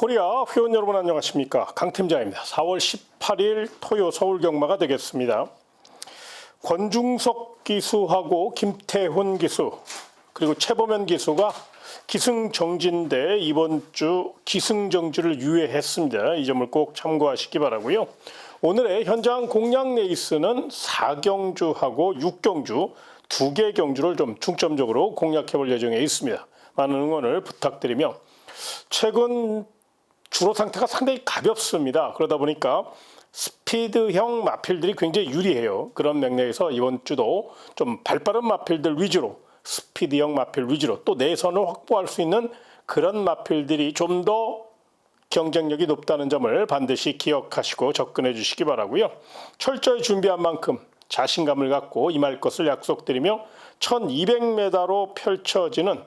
코리아 회원 여러분 안녕하십니까? 강 팀장입니다. 4월 18일 토요 서울 경마가 되겠습니다. 권중석 기수하고 김태훈 기수 그리고 최범현 기수가 기승정지인데 이번 주 기승정지를 유예했습니다. 이 점을 꼭 참고하시기 바라고요. 오늘의 현장 공략 레이스는 4경주하고 6경주 2개 경주를 좀 중점적으로 공략해 볼 예정에 있습니다. 많은 응원을 부탁드리며 최근 주로 상태가 상당히 가볍습니다. 그러다 보니까 스피드형 마필들이 굉장히 유리해요. 그런 맥락에서 이번 주도 좀 발빠른 마필들 위주로 스피드형 마필 위주로 또 내선을 확보할 수 있는 그런 마필들이 좀 더 경쟁력이 높다는 점을 반드시 기억하시고 접근해 주시기 바라고요. 철저히 준비한 만큼 자신감을 갖고 임할 것을 약속드리며 1200m로 펼쳐지는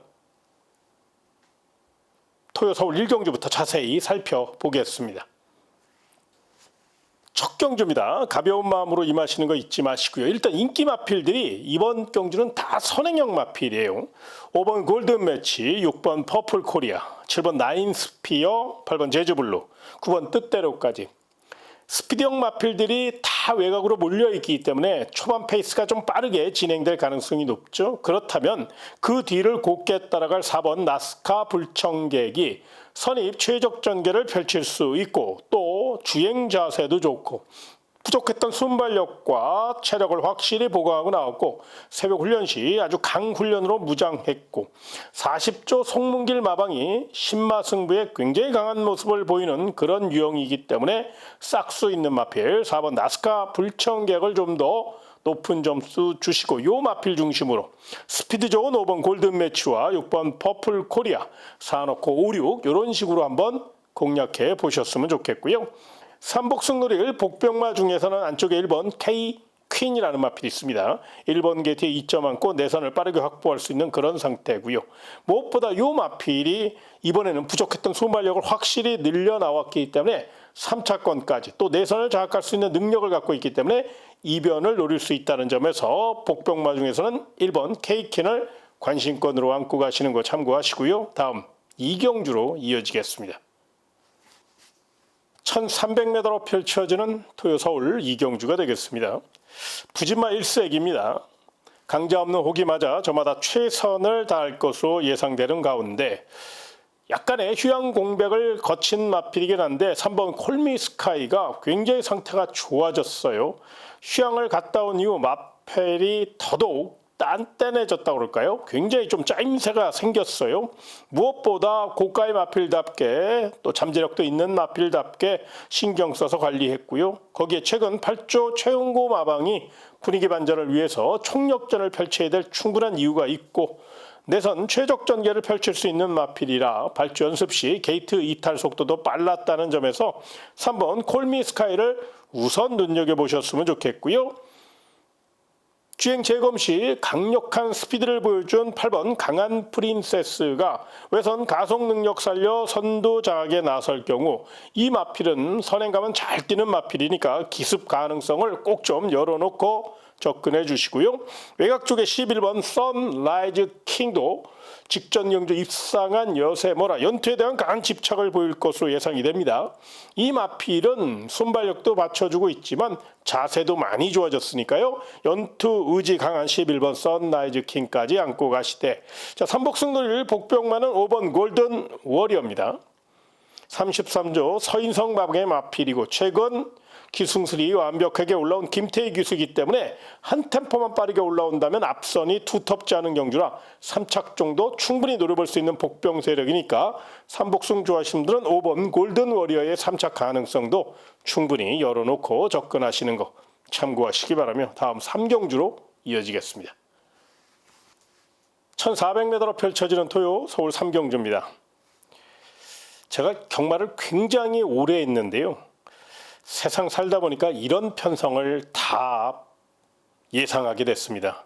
토요 서울 1경주부터 자세히 살펴보겠습니다. 첫 경주입니다. 가벼운 마음으로 임하시는 거 잊지 마시고요. 일단 인기 마필들이 이번 경주는 다 선행형 마필이에요. 5번 골든 매치, 6번 퍼플 코리아, 7번 나인 스피어, 8번 제주블루, 9번 뜻대로까지. 스피드형 마필들이 다 외곽으로 몰려있기 때문에 초반 페이스가 좀 빠르게 진행될 가능성이 높죠. 그렇다면 그 뒤를 곱게 따라갈 4번 나스카 불청객이 선입 최적 전개를 펼칠 수 있고 또 주행 자세도 좋고 부족했던 순발력과 체력을 확실히 보강하고 나왔고 새벽 훈련 시 아주 강훈련으로 무장했고 40조 송문길 마방이 신마승부에 굉장히 강한 모습을 보이는 그런 유형이기 때문에 싹수 있는 마필 4번 나스카 불청객을 좀 더 높은 점수 주시고 요 마필 중심으로 스피드 좋은 5번 골든 매치와 6번 퍼플 코리아 4놓고 5, 6 이런 식으로 한번 공략해 보셨으면 좋겠고요. 삼복승 노릴 복병마 중에서는 안쪽에 1번 K 퀸이라는 마필이 있습니다. 1번 게이트에 2점 안고 내선을 빠르게 확보할 수 있는 그런 상태고요. 무엇보다 이 마필이 이번에는 부족했던 순발력을 확실히 늘려 나왔기 때문에 3차권까지 또 내선을 장악할 수 있는 능력을 갖고 있기 때문에 이변을 노릴 수 있다는 점에서 복병마 중에서는 1번 K 퀸을 관심권으로 안고 가시는 거 참고하시고요. 다음 2경주로 이어지겠습니다. 1300m로 펼쳐지는 토요 서울 2경주가 되겠습니다. 부진마 1색입니다. 강자 없는 혹이 맞아 저마다 최선을 다할 것으로 예상되는 가운데 약간의 휴양 공백을 거친 마필이긴 한데 3번 콜미스카이가 굉장히 상태가 좋아졌어요. 휴양을 갔다 온 이후 마필이 더더욱 단단해졌다고 그럴까요? 굉장히 좀 짜임새가 생겼어요. 무엇보다 고가의 마필답게 또 잠재력도 있는 마필답게 신경 써서 관리했고요. 거기에 최근 8조 최은고 마방이 분위기 반전을 위해서 총력전을 펼쳐야 될 충분한 이유가 있고 내선 최적 전개를 펼칠 수 있는 마필이라 발주 연습 시 게이트 이탈 속도도 빨랐다는 점에서 3번 콜미스카이를 우선 눈여겨보셨으면 좋겠고요. 주행 재검 시 강력한 스피드를 보여준 8번 강한 프린세스가 외선 가속 능력 살려 선두 장악에 나설 경우 이 마필은 선행감은 잘 뛰는 마필이니까 기습 가능성을 꼭 좀 열어놓고 접근해 주시고요. 외곽 쪽에 11번 선라이즈 킹도 직전 경주 입상한 여세모라 연투에 대한 강한 집착을 보일 것으로 예상이 됩니다. 이 마필은 순발력도 받쳐주고 있지만 자세도 많이 좋아졌으니까요. 연투 의지 강한 11번 선라이즈 킹까지 안고 가시되 자, 삼복승 노릴 복병마는 5번 골든 워리어입니다. 33조 서인성 마방의 마필이고 최근 기승술이 완벽하게 올라온 김태희 기수이기 때문에 한 템포만 빠르게 올라온다면 앞선이 두텁지 않은 경주라 3착 정도 충분히 노려볼 수 있는 복병 세력이니까 삼복승 좋아하시는 분들은 5번 골든 워리어의 3착 가능성도 충분히 열어놓고 접근하시는 거 참고하시기 바라며 다음 3경주로 이어지겠습니다. 1400m로 펼쳐지는 토요 서울 3경주입니다. 제가 경마를 굉장히 오래 했는데요. 세상 살다 보니까 이런 편성을 다 예상하게 됐습니다.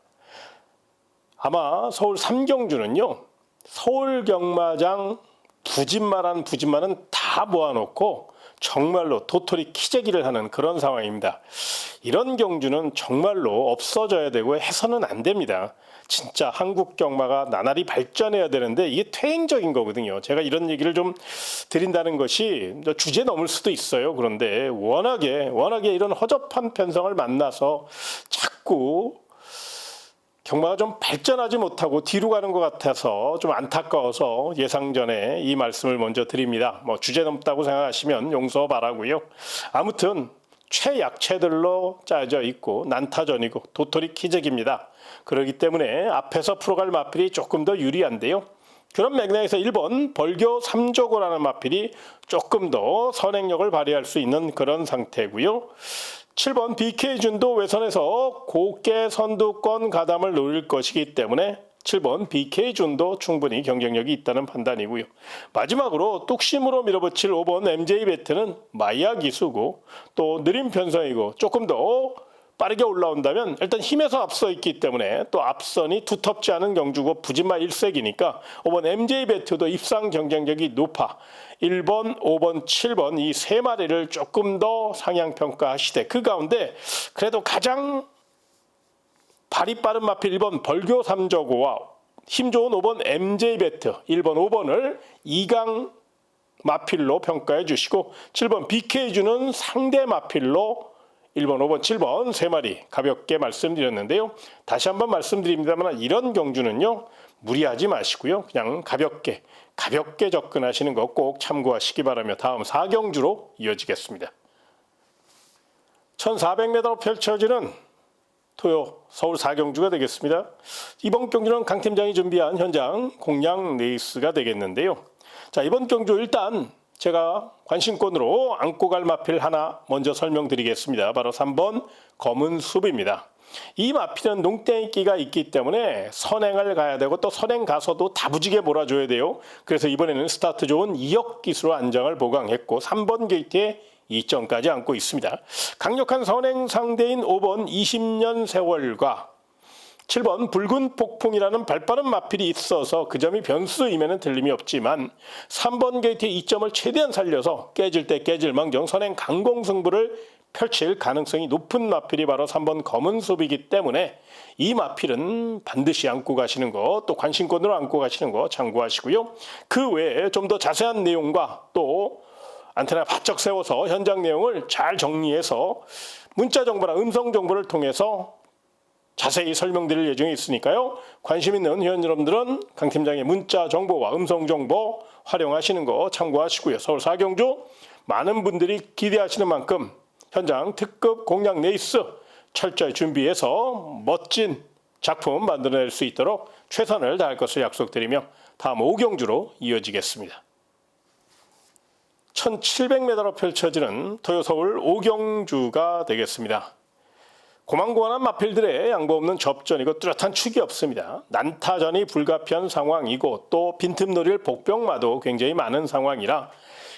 아마 서울 3경주는요. 서울 경마장 부진마는 다 모아놓고 정말로 도토리 키재기를 하는 그런 상황입니다. 이런 경주는 정말로 없어져야 되고 해서는 안 됩니다. 진짜 한국 경마가 나날이 발전해야 되는데 이게 퇴행적인 거거든요. 제가 이런 얘기를 좀 드린다는 것이 주제 넘을 수도 있어요. 그런데 워낙에 이런 허접한 편성을 만나서 자꾸 경마가 좀 발전하지 못하고 뒤로 가는 것 같아서 좀 안타까워서 예상 전에 이 말씀을 먼저 드립니다. 주제 넘다고 생각하시면 용서 바라고요. 아무튼 최약체들로 짜져 있고 난타전이고 도토리 키재기입니다. 그렇기 때문에 앞에서 풀어갈 마필이 조금 더 유리한데요. 그런 맥락에서 1번 벌교 3조고라는 마필이 조금 더 선행력을 발휘할 수 있는 그런 상태고요. 7번 BK준도 외선에서 고개 선두권 가담을 노릴 것이기 때문에 7번 BK준도 충분히 경쟁력이 있다는 판단이고요. 마지막으로 뚝심으로 밀어붙일 5번 MJ베트는 마이야 기수고 또 느린 편성이고 조금 더 빠르게 올라온다면 일단 힘에서 앞서 있기 때문에 또 앞선이 두텁지 않은 경주고 부진마 1색이니까 5번 MJ베트도 입상 경쟁력이 높아 1번, 5번, 7번 이 세 마리를 조금 더 상향평가하시되 그 가운데 그래도 가장 발이 빠른 마필 1번 벌교 3저고와 힘 좋은 5번 MJ베트 1번, 5번을 2강 마필로 평가해 주시고 7번 BK주는 상대 마필로 1번, 5번, 7번 세 마리 가볍게 말씀드렸는데요. 다시 한번 말씀드립니다만 이런 경주는요. 무리하지 마시고요. 그냥 가볍게 접근하시는 거 꼭 참고하시기 바라며 다음 4경주로 이어지겠습니다. 1400m로 펼쳐지는 토요 서울 4경주가 되겠습니다. 이번 경주는 강 팀장이 준비한 현장 공략 레이스가 되겠는데요. 자, 이번 경주 일단 제가 관심권으로 안고 갈 마필 하나 먼저 설명드리겠습니다. 바로 3번 검은 숲입니다. 이 마필은 농땡이끼가 있기 때문에 선행을 가야 되고 또 선행 가서도 다부지게 몰아줘야 돼요. 그래서 이번에는 스타트 좋은 2억 기수로 안정을 보강했고 3번 게이트에 2점까지 안고 있습니다. 강력한 선행 상대인 5번 20년 세월과 7번 붉은 폭풍이라는 발빠른 마필이 있어서 그 점이 변수임에는 틀림이 없지만 3번 게이트의 2점을 최대한 살려서 깨질 때 깨질 망정 선행 강공승부를 펼칠 가능성이 높은 마필이 바로 3번 검은 숲이기 때문에 이 마필은 반드시 안고 가시는 거 또 관심권으로 안고 가시는 거 참고하시고요. 그 외에 좀 더 자세한 내용과 또 안테나 바짝 세워서 현장 내용을 잘 정리해서 문자 정보나 음성 정보를 통해서 자세히 설명드릴 예정이 있으니까요. 관심 있는 회원 여러분들은 강 팀장의 문자 정보와 음성 정보 활용하시는 거 참고하시고요. 서울 4경주 많은 분들이 기대하시는 만큼 현장 특급 공략 레이스 철저히 준비해서 멋진 작품 만들어낼 수 있도록 최선을 다할 것을 약속드리며 다음 5경주로 이어지겠습니다. 1700m로 펼쳐지는 토요 서울 5경주가 되겠습니다. 고만고만한 마필들의 양보 없는 접전이고 뚜렷한 축이 없습니다. 난타전이 불가피한 상황이고 또 빈틈놀이를 복병마도 굉장히 많은 상황이라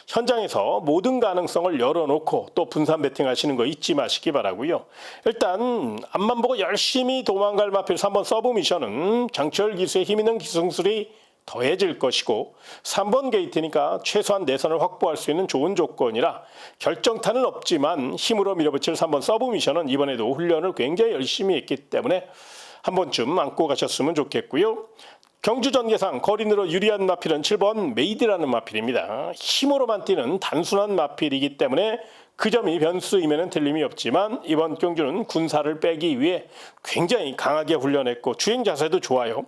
현장에서 모든 가능성을 열어놓고 또 분산 배팅하시는 거 잊지 마시기 바라고요. 일단 앞만 보고 열심히 도망갈 마필 3번 서브미션은 장철 기수의 힘있는 기승술이 더해질 것이고 3번 게이트니까 최소한 내선을 확보할 수 있는 좋은 조건이라 결정타는 없지만 힘으로 밀어붙일 3번 서브미션은 이번에도 훈련을 굉장히 열심히 했기 때문에 한 번쯤 안고 가셨으면 좋겠고요. 경주 전개상 거린으로 유리한 마필은 7번 메이드라는 마필입니다. 힘으로만 뛰는 단순한 마필이기 때문에 그 점이 변수임에는 틀림이 없지만 이번 경주는 군사를 빼기 위해 굉장히 강하게 훈련했고 주행 자세도 좋아요.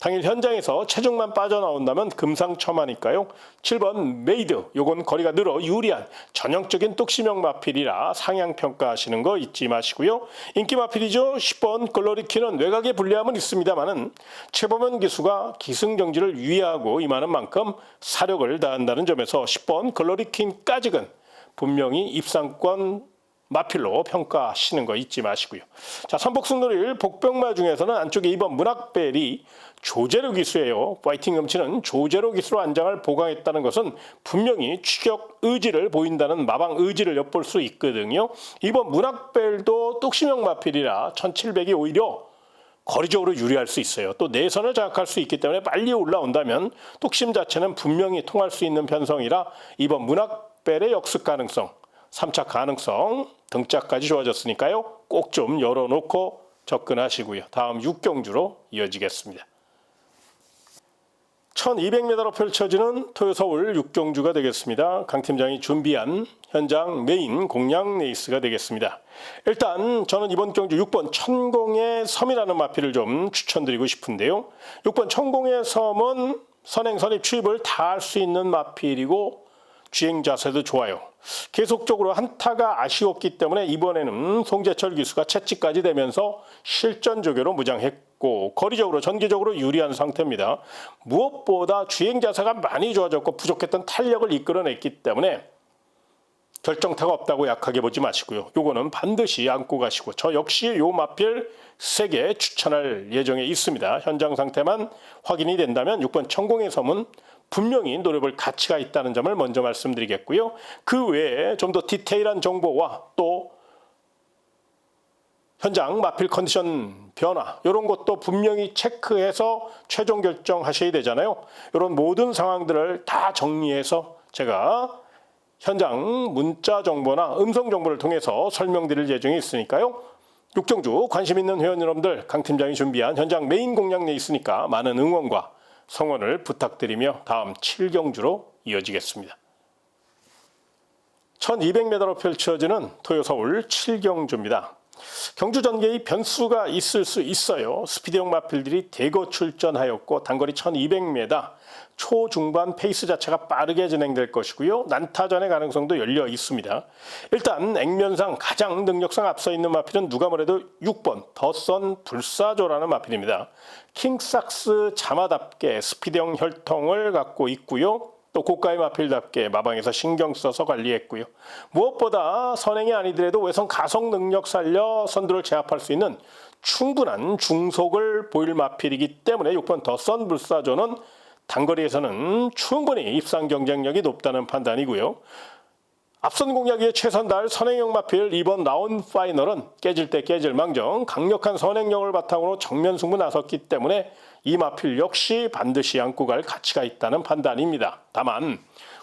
당일 현장에서 체중만 빠져나온다면 금상첨화니까요. 7번 메이드, 요건 거리가 늘어 유리한 전형적인 뚝심형 마필이라 상향평가하시는 거 잊지 마시고요. 인기 마필이죠. 10번 글로리키는 외곽의 불리함은 있습니다만은 최범현 기수가 기승경지를 유의하고 임하는 만큼 사력을 다한다는 점에서 10번 글로리킨까지는 분명히 입상권 마필로 평가하시는 거 잊지 마시고요. 자, 선복승놀이를 복병마 중에서는 안쪽에 2번 문학벨이 조제로 기수예요. 파이팅 넘치는 조제로 기수로 안장을 보강했다는 것은 분명히 추격 의지를 보인다는 마방 의지를 엿볼 수 있거든요. 2번 문학벨도 뚝심형 마필이라 1700이 오히려 거리적으로 유리할 수 있어요. 또 내선을 장악할 수 있기 때문에 빨리 올라온다면 뚝심 자체는 분명히 통할 수 있는 편성이라 2번 문학 박벨의 역습 가능성, 3차 가능성, 등짝까지 좋아졌으니까요. 꼭 좀 열어놓고 접근하시고요. 다음 6경주로 이어지겠습니다. 1200m로 펼쳐지는 토요서울 6경주가 되겠습니다. 강 팀장이 준비한 현장 메인 공략 레이스가 되겠습니다. 일단 저는 이번 경주 6번 천공의 섬이라는 마필을 좀 추천드리고 싶은데요. 6번 천공의 섬은 선행, 선입, 추입을 다 할 수 있는 마필이고 주행 자세도 좋아요. 계속적으로 한타가 아쉬웠기 때문에 이번에는 송재철 기수가 채찍까지 되면서 실전 조교로 무장했고 거리적으로 전개적으로 유리한 상태입니다. 무엇보다 주행 자세가 많이 좋아졌고 부족했던 탄력을 이끌어냈기 때문에 결정타가 없다고 약하게 보지 마시고요. 요거는 반드시 안고 가시고 저 역시 요 마필 3개 추천할 예정에 있습니다. 현장 상태만 확인이 된다면 6번 천공의 섬은 분명히 노려볼 가치가 있다는 점을 먼저 말씀드리겠고요. 그 외에 좀 더 디테일한 정보와 또 현장 마필 컨디션 변화 이런 것도 분명히 체크해서 최종 결정하셔야 되잖아요. 이런 모든 상황들을 다 정리해서 제가 현장 문자 정보나 음성 정보를 통해서 설명드릴 예정이 있으니까요. 6경주 관심 있는 회원 여러분들 강 팀장이 준비한 현장 메인 공략 레이스니까 많은 응원과 성원을 부탁드리며 다음 7경주로 이어지겠습니다. 1200m로 펼쳐지는 토요서울 7경주입니다. 경주 전개의 변수가 있을 수 있어요. 스피드형 마필들이 대거 출전하였고 단거리 1200m 초중반 페이스 자체가 빠르게 진행될 것이고요. 난타전의 가능성도 열려 있습니다. 일단 액면상 가장 능력상 앞서 있는 마필은 누가 뭐래도 6번 더선 불사조라는 마필입니다. 킹삭스 자마답게 스피드형 혈통을 갖고 있고요. 또 고가의 마필답게 마방에서 신경 써서 관리했고요. 무엇보다 선행이 아니더라도 외선 가속 능력 살려 선두를 제압할 수 있는 충분한 중속을 보일 마필이기 때문에 6번 더선 불사조는 단거리에서는 충분히 입상 경쟁력이 높다는 판단이고요. 앞선 공략에 최선 다할 선행형 마필 2번 라운 파이널은 깨질 때 깨질 망정 강력한 선행력을 바탕으로 정면 승부 나섰기 때문에 이 마필 역시 반드시 안고 갈 가치가 있다는 판단입니다. 다만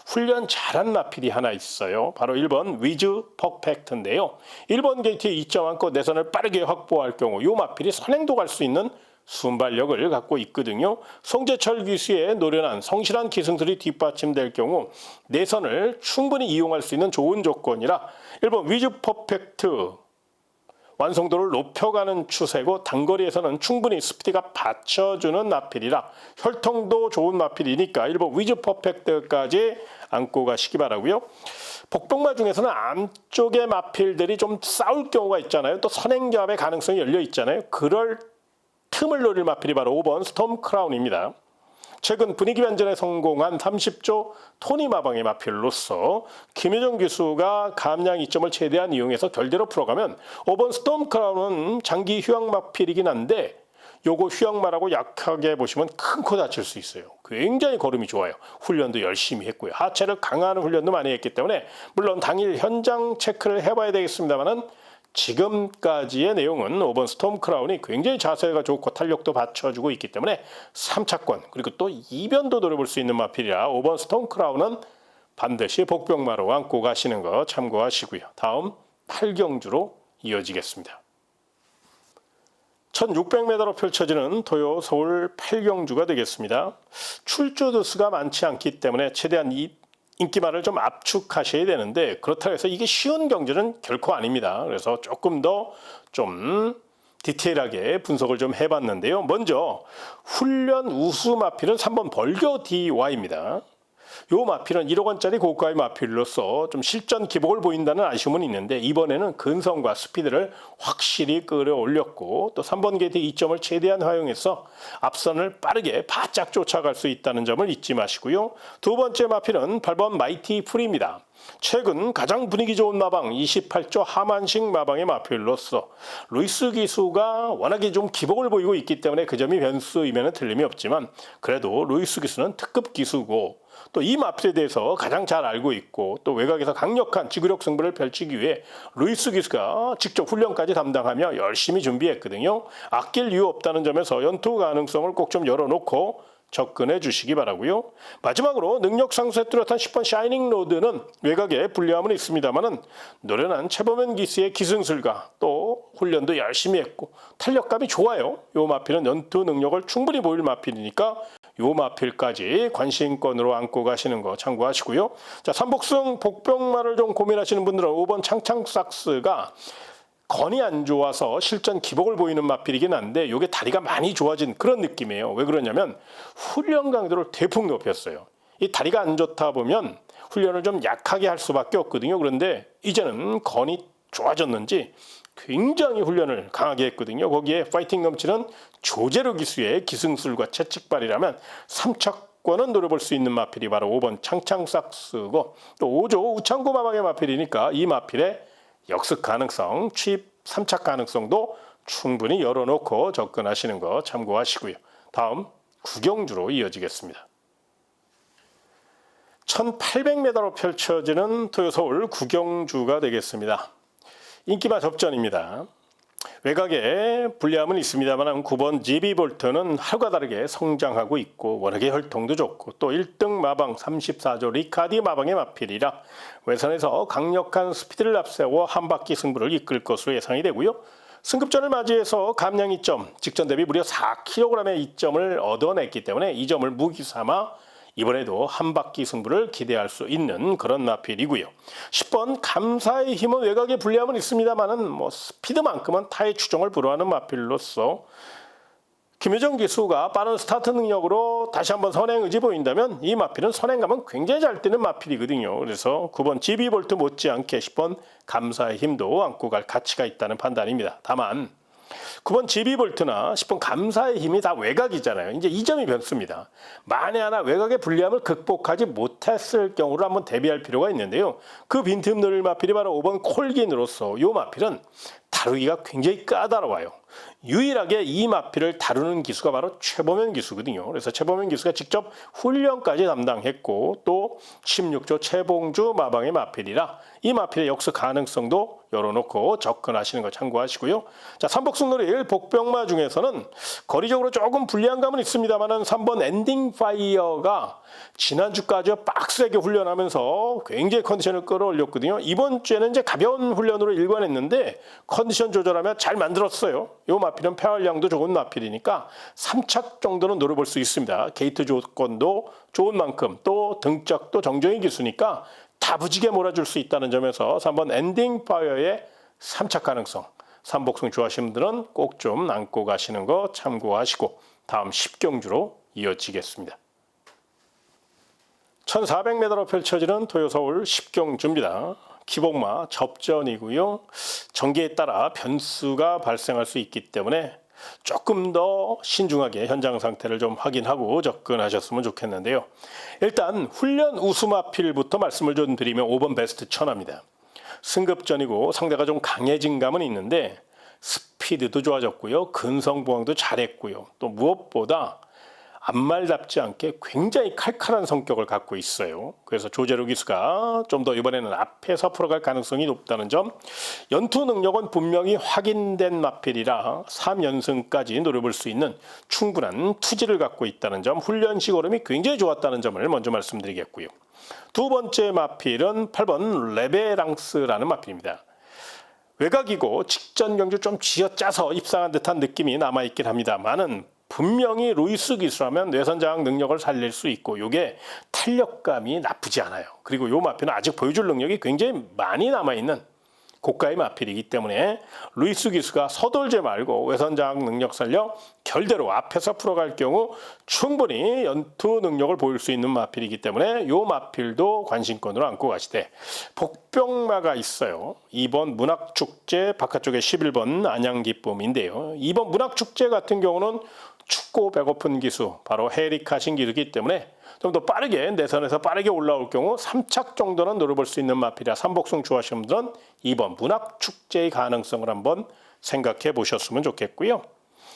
훈련 잘한 마필이 하나 있어요. 바로 1번 위즈 퍼펙트인데요. 1번 게이트에 2점 안고 내선을 빠르게 확보할 경우 이 마필이 선행도 갈 수 있는 순발력을 갖고 있거든요. 송재철 기수의 노련한 성실한 기승들이 뒷받침될 경우 내선을 충분히 이용할 수 있는 좋은 조건이라 1번 위즈 퍼펙트 완성도를 높여가는 추세고 단거리에서는 충분히 스피드가 받쳐주는 마필이라 혈통도 좋은 마필이니까 1번 위즈 퍼펙트까지 안고 가시기 바라고요. 복병마 중에서는 안쪽의 마필들이 좀 싸울 경우가 있잖아요. 또 선행잡의 가능성이 열려 있잖아요. 그럴 틈을 노릴 마필이 바로 5번 스톰 크라운입니다. 최근 분위기 반전에 성공한 30조 토니 마방의 마필로서 김효정 기수가 감량 이점을 최대한 이용해서 결대로 풀어가면 5번 스톰 크라운은 장기 휴양 마필이긴 한데 요거 휴양마라고 약하게 보시면 큰 코 다칠 수 있어요. 굉장히 걸음이 좋아요. 훈련도 열심히 했고요. 하체를 강화하는 훈련도 많이 했기 때문에 물론 당일 현장 체크를 해봐야 되겠습니다만은 지금까지의 내용은 5번 스톰 크라운이 굉장히 자세가 좋고 탄력도 받쳐주고 있기 때문에 3차권 그리고 또 이변도 노려볼 수 있는 마필이라 5번 스톰 크라운은 반드시 복병마로 안고 가시는 거 참고하시고요. 다음 8경주로 이어지겠습니다. 1600m로 펼쳐지는 토요 서울 8경주가 되겠습니다. 출조 두수가 많지 않기 때문에 최대한 이 인기말을 좀 압축하셔야 되는데 그렇다고 해서 이게 쉬운 경주는 결코 아닙니다. 그래서 조금 더 좀 디테일하게 분석을 좀 해봤는데요. 먼저 훈련 우수 마필은 3번 벌교 DY입니다. 요 마필은 1억 원짜리 고가의 마필로서 좀 실전 기복을 보인다는 아쉬움은 있는데 이번에는 근성과 스피드를 확실히 끌어올렸고 또 3번 게이트 2점을 최대한 활용해서 앞선을 빠르게 바짝 쫓아갈 수 있다는 점을 잊지 마시고요. 두 번째 마필은 8번 마이티 풀입니다. 최근 가장 분위기 좋은 마방 28조 하만식 마방의 마필로서 루이스 기수가 워낙에 좀 기복을 보이고 있기 때문에 그 점이 변수이면 틀림이 없지만 그래도 루이스 기수는 특급 기수고 또 이 마필에 대해서 가장 잘 알고 있고 또 외곽에서 강력한 지구력 승부를 펼치기 위해 루이스 기수가 직접 훈련까지 담당하며 열심히 준비했거든요. 아낄 이유 없다는 점에서 연투 가능성을 꼭 좀 열어놓고 접근해 주시기 바라고요. 마지막으로 능력 상수에 뚜렷한 10번 샤이닝 로드는 외곽에 불리함은 있습니다만은 노련한 최범현 기수의 기승술과 또 훈련도 열심히 했고 탄력감이 좋아요. 요 마필은 연투 능력을 충분히 보일 마필이니까 요 마필까지 관심권으로 안고 가시는 거 참고하시고요. 자, 삼복승 복병마를 좀 고민하시는 분들은 5번 창창삭스가 건이 안 좋아서 실전 기복을 보이는 마필이긴 한데 이게 다리가 많이 좋아진 그런 느낌이에요. 왜 그러냐면 훈련 강도를 대폭 높였어요. 이 다리가 안 좋다 보면 훈련을 좀 약하게 할 수밖에 없거든요. 그런데 이제는 건이 좋아졌는지 굉장히 훈련을 강하게 했거든요. 거기에 파이팅 넘치는 조제로 기수의 기승술과 채찍발이라면 3차권은 노려볼 수 있는 마필이 바로 5번 창창삭스고 또 5조 우창고 마방의 마필이니까 이 마필의 역습 가능성, 취입 3차 가능성도 충분히 열어놓고 접근하시는 거 참고하시고요. 다음 구경주로 이어지겠습니다. 1800m로 펼쳐지는 토요서울 구경주가 되겠습니다. 인기마 접전입니다. 외곽에 불리함은 있습니다만 9번 GB 볼트는 하루가 다르게 성장하고 있고 워낙에 혈통도 좋고 또 1등 마방 34조 리카디 마방의 마필이라 외선에서 강력한 스피드를 앞세워 한 바퀴 승부를 이끌 것으로 예상이 되고요. 승급전을 맞이해서 감량 이점, 직전 대비 무려 4kg의 이점을 얻어냈기 때문에 이 점을 무기 삼아 이번에도 한 바퀴 승부를 기대할 수 있는 그런 마필이고요. 10번 감사의 힘은 외곽에 불리함은 있습니다만은 스피드만큼은 타의 추종을 불허하는 마필로서 김효정 기수가 빠른 스타트 능력으로 다시 한번 선행 의지 보인다면 이 마필은 선행감은 굉장히 잘 뛰는 마필이거든요. 그래서 9번 GB 볼트 못지않게 10번 감사의 힘도 안고 갈 가치가 있다는 판단입니다. 다만 9번 GB 볼트나 10번 감사의 힘이 다 외곽이잖아요. 이제 이 점이 변수입니다. 만에 하나 외곽의 불리함을 극복하지 못했을 경우를 한번 대비할 필요가 있는데요. 그 빈틈 노릴 마필이 바로 5번 콜긴으로서 이 마필은 다루기가 굉장히 까다로워요. 유일하게 이 마필을 다루는 기수가 바로 최범현 기수거든요. 그래서 최범현 기수가 직접 훈련까지 담당했고 또 16조 최봉주 마방의 마필이라 이 마필의 역습 가능성도 열어놓고 접근하시는 거 참고하시고요. 자, 삼복승 노릴 복병마 중에서는 거리적으로 조금 불리한 감은 있습니다만 3번 엔딩 파이어가 지난주까지 빡세게 훈련하면서 굉장히 컨디션을 끌어올렸거든요. 이번 주에는 이제 가벼운 훈련으로 일관했는데 컨디션 조절하면 잘 만들었어요. 이 마필은 폐활량도 좋은 마필이니까 3착 정도는 노려볼 수 있습니다. 게이트 조건도 좋은 만큼 또 등짝도 정정의 기수니까 다부지게 몰아줄 수 있다는 점에서 3번 엔딩 파이어의 3착 가능성, 삼복승 좋아하시는 분들은 꼭 좀 안고 가시는 거 참고하시고 다음 10경주로 이어지겠습니다. 1400m로 펼쳐지는 토요서울 10경주입니다. 기복마 접전이고요. 전개에 따라 변수가 발생할 수 있기 때문에 조금 더 신중하게 현장 상태를 좀 확인하고 접근하셨으면 좋겠는데요. 일단 훈련 우수마필부터 말씀을 좀 드리면 5번 베스트 천하입니다. 승급전이고 상대가 좀 강해진 감은 있는데 스피드도 좋아졌고요. 근성보강도 잘했고요. 또 무엇보다 앞말답지 않게 굉장히 칼칼한 성격을 갖고 있어요. 그래서 조재로 기수가 좀 더 이번에는 앞에서 풀어갈 가능성이 높다는 점, 연투 능력은 분명히 확인된 마필이라 3연승까지 노려볼 수 있는 충분한 투지를 갖고 있다는 점, 훈련식 얼음이 굉장히 좋았다는 점을 먼저 말씀드리겠고요. 두 번째 마필은 8번 레베랑스라는 마필입니다. 외곽이고 직전 경주 좀 쥐어짜서 입상한 듯한 느낌이 남아있긴 합니다만은 분명히 루이스 기수라면 뇌선 장악 능력을 살릴 수 있고 이게 탄력감이 나쁘지 않아요. 그리고 이 마필은 아직 보여줄 능력이 굉장히 많이 남아있는 고가의 마필이기 때문에 루이스 기수가 서돌제 말고 외선 장악 능력 살려 결대로 앞에서 풀어갈 경우 충분히 연투 능력을 보일 수 있는 마필이기 때문에 이 마필도 관심권으로 안고 가시되 복병마가 있어요. 2번 문학축제 바깥쪽에 11번 안양기쁨인데요. 2번 문학축제 같은 경우는 춥고 배고픈 기수, 바로 헤리카신 기수이기 때문에 좀 더 빠르게 내선에서 빠르게 올라올 경우 3착 정도는 노려볼 수 있는 마필이라 삼복승 좋아하시는 분들은 2번 문학축제의 가능성을 한번 생각해 보셨으면 좋겠고요.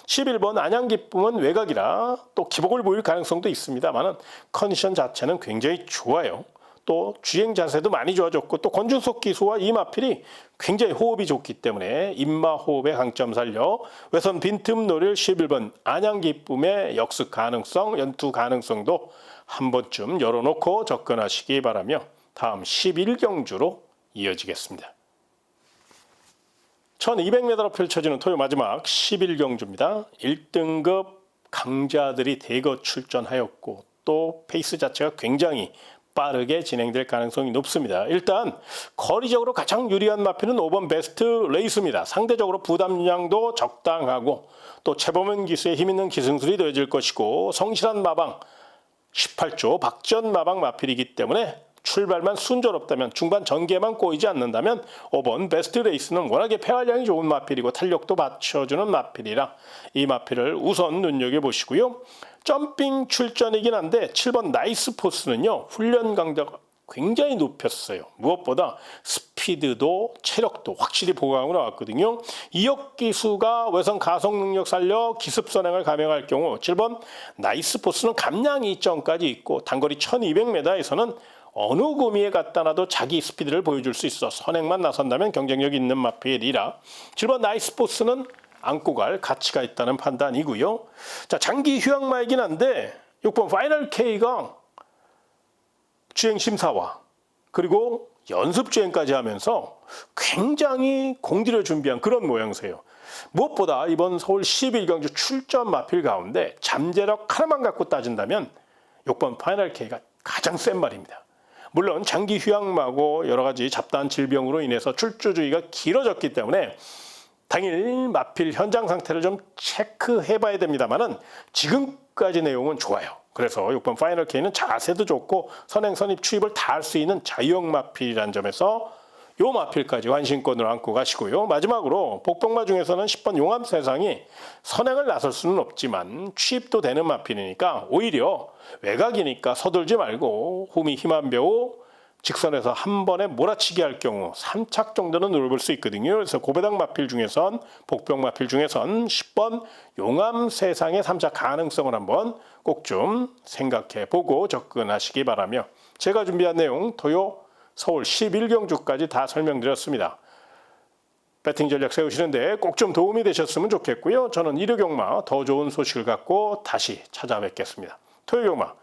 11번 안양기쁨은 외곽이라 또 기복을 보일 가능성도 있습니다만 컨디션 자체는 굉장히 좋아요. 또 주행 자세도 많이 좋아졌고 또 권준석 기수와 이 마필이 굉장히 호흡이 좋기 때문에 입마 호흡의 강점 살려 외선 빈틈 노릴 11번 안양 기쁨의 역습 가능성, 연투 가능성도 한 번쯤 열어놓고 접근하시기 바라며 다음 11경주로 이어지겠습니다. 1200m로 펼쳐지는 토요 마지막 11경주입니다. 1등급 강자들이 대거 출전하였고 또 페이스 자체가 굉장히 빠르게 진행될 가능성이 높습니다. 일단 거리적으로 가장 유리한 마필은 5번 베스트 레이스입니다. 상대적으로 부담량도 적당하고 또 최범현 기수의 힘있는 기승술이 더해질 것이고 성실한 마방 18조 박전 마방 마필이기 때문에 출발만 순조롭다면 중반 전개만 꼬이지 않는다면 5번 베스트 레이스는 워낙에 폐활량이 좋은 마필이고 탄력도 받쳐주는 마필이라 이 마필을 우선 눈여겨보시고요. 점핑 출전이긴 한데 7번 나이스 포스는요. 훈련 강도가 굉장히 높였어요. 무엇보다 스피드도 체력도 확실히 보강으로 나왔거든요. 이역 기수가 외선 가속 능력 살려 기습 선행을 감행할 경우 7번 나이스 포스는 감량 이점까지 있고 단거리 1200m에서는 어느 구미에 갖다 놔도 자기 스피드를 보여줄 수 있어 선행만 나선다면 경쟁력 있는 마필이라 7번 나이스 포스는 안고 갈 가치가 있다는 판단이고요. 자, 장기 휴양마이긴 한데 6번 파이널 K가 주행 심사와 그리고 연습 주행까지 하면서 굉장히 공들여 준비한 그런 모양새예요. 무엇보다 이번 서울 11경주 출전 마필 가운데 잠재력 하나만 갖고 따진다면 6번 파이널 K가 가장 센 말입니다. 물론 장기 휴양마고 여러 가지 잡다한 질병으로 인해서 출조주의가 길어졌기 때문에 당일 마필 현장 상태를 좀 체크해 봐야 됩니다만은 지금까지 내용은 좋아요. 그래서 6번 파이널 K는 자세도 좋고 선행 선입 추입을 다 할 수 있는 자유형 마필이라는 점에서 요 마필까지 환심권으로 안고 가시고요. 마지막으로 복병마 중에서는 10번 용암 세상이 선행을 나설 수는 없지만 취입도 되는 마필이니까 오히려 외곽이니까 서둘지 말고 홈이 힘한 배우 직선에서 한 번에 몰아치기 할 경우 3착 정도는 노려볼 수 있거든요. 그래서 고배당 마필 중에선 복병 마필 중에선 10번 용암 세상의 3착 가능성을 한번 꼭 좀 생각해 보고 접근하시기 바라며 제가 준비한 내용 토요 서울 11경주까지 다 설명드렸습니다. 배팅 전략 세우시는데 꼭 좀 도움이 되셨으면 좋겠고요. 저는 일요경마 더 좋은 소식을 갖고 다시 찾아뵙겠습니다. 토요경마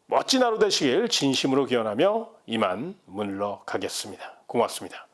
멋진 하루 되시길 진심으로 기원하며 이만 물러가겠습니다. 고맙습니다.